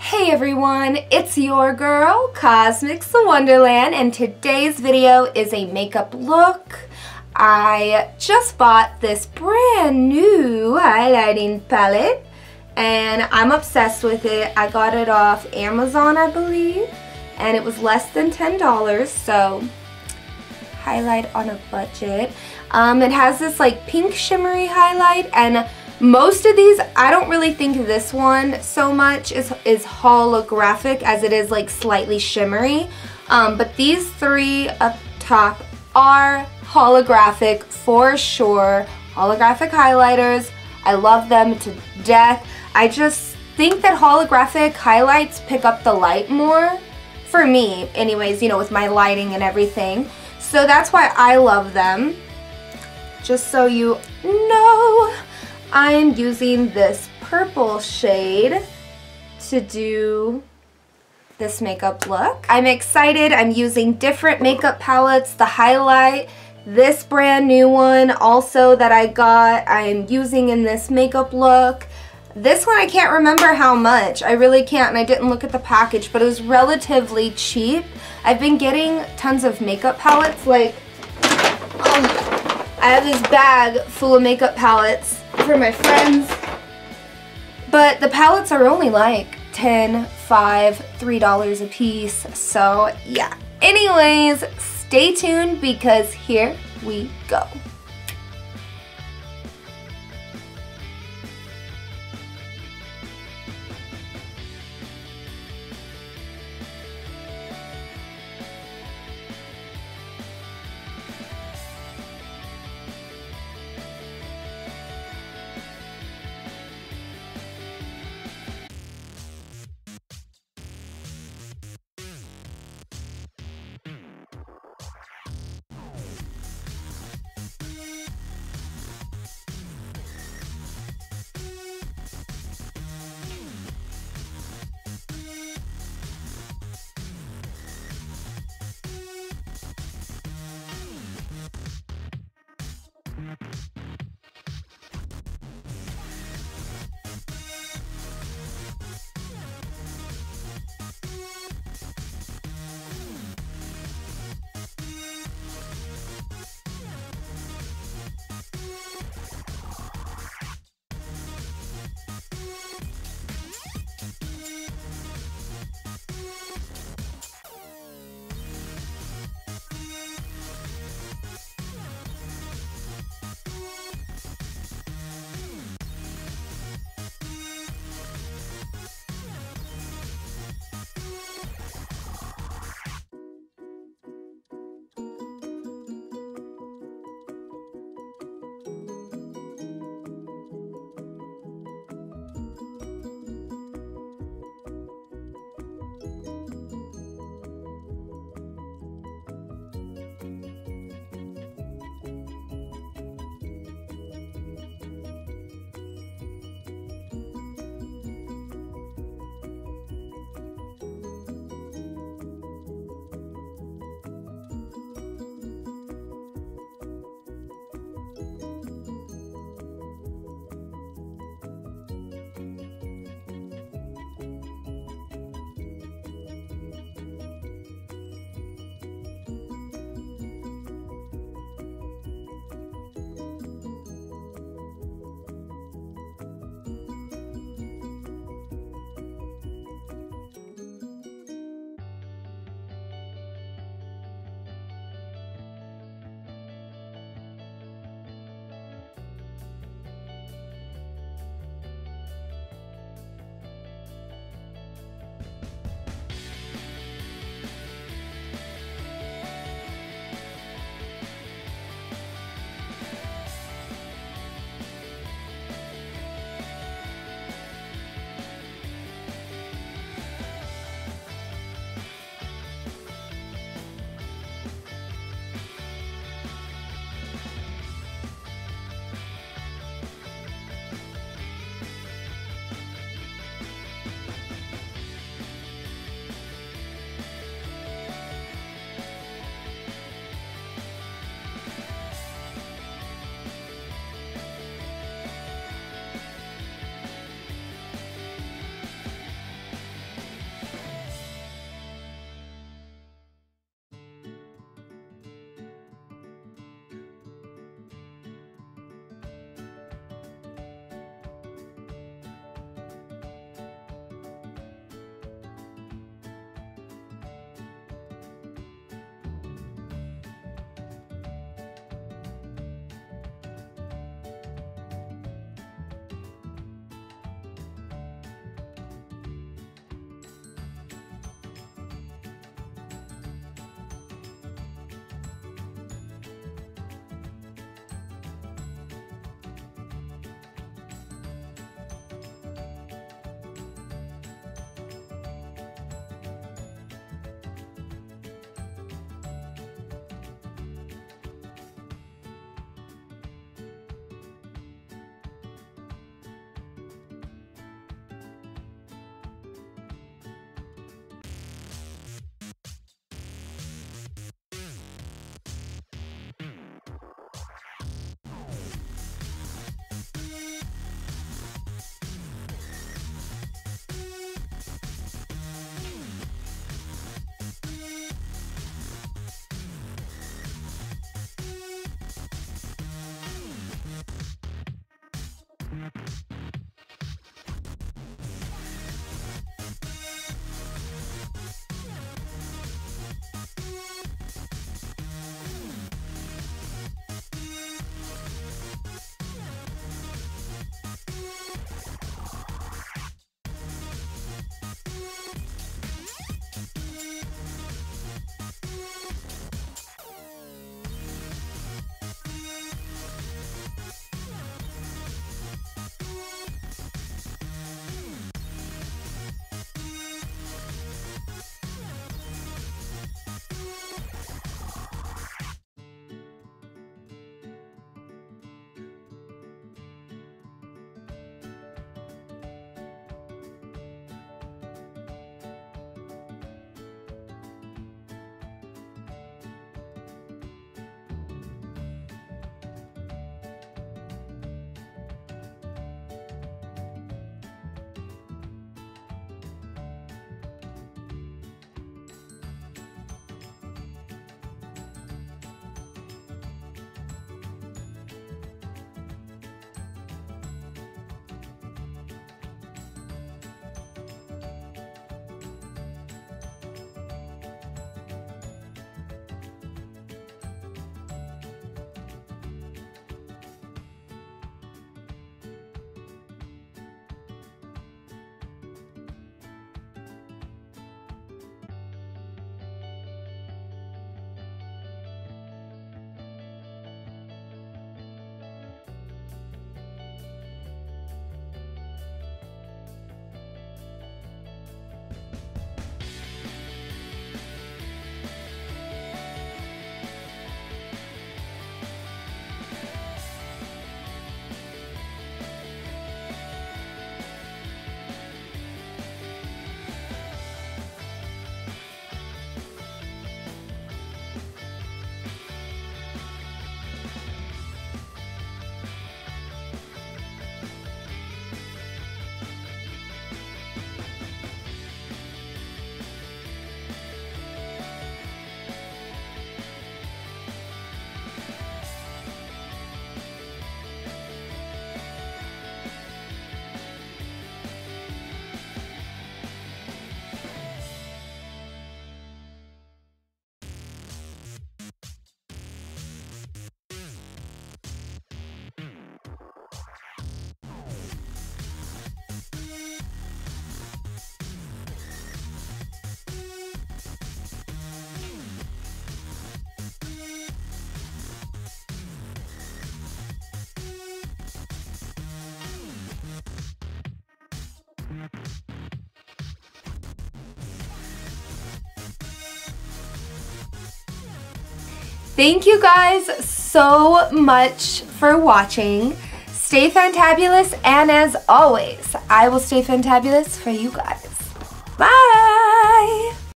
Hey everyone, it's your girl, Cosmics the Wonderland, and today's video is a makeup look. I just bought this brand new highlighting palette, and I'm obsessed with it. I got it off Amazon, I believe, and it was less than $10, so highlight on a budget. It has this like pink shimmery highlight, and most of these, I don't really think this one so much is holographic as it is like slightly shimmery. But these three up top are holographic for sure. Holographic highlighters. I love them to death. I just think that holographic highlights pick up the light more. For me, anyways, you know, with my lighting and everything. So that's why I love them. Just so you know, I'm using this purple shade to do this makeup look. I'm excited. I'm using different makeup palettes to highlight this brand new one also that I got. I'm using in this makeup look. This one I can't remember how much. I really can't, and I didn't look at the package, but it was relatively cheap. I've been getting tons of makeup palettes, like I have this bag full of makeup palettes for my friends, but the palettes are only like $10, $5, $3 a piece, so yeah. Anyways, stay tuned because here we go. Thank you guys so much for watching. Stay fantabulous, and as always, I will stay fantabulous for you guys. Bye!